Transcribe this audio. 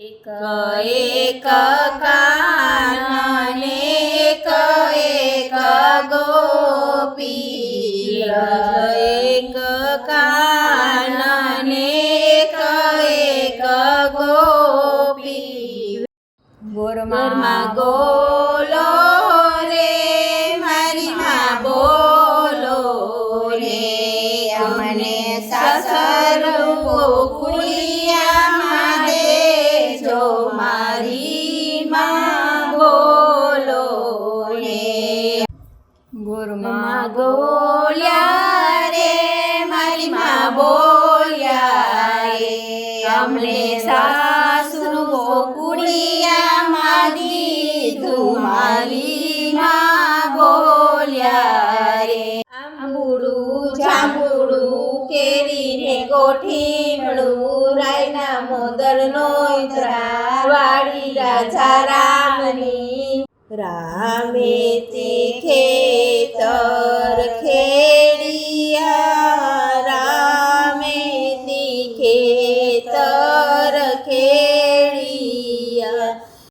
એક એક કાનને એક એક ગોપી એક કાનને એક એક ગોપી ગોરમાં ગોલો રે મારી માં બોલો રે અમને સાસર ગોકુળિયામાં દેજો મારી માં બોલો રે ગોરમાં બોલ્યા રે મારી માં બોલ્યા રે અમને સાસુ ગોકુળિયામાં દીધું મારી માં બોલ્યા રે આંબુડું જાંબુડું કેરીને ગોઠીમણું રાયના મોદરનો ઈતરા વાળી રાજા રામની રામે તે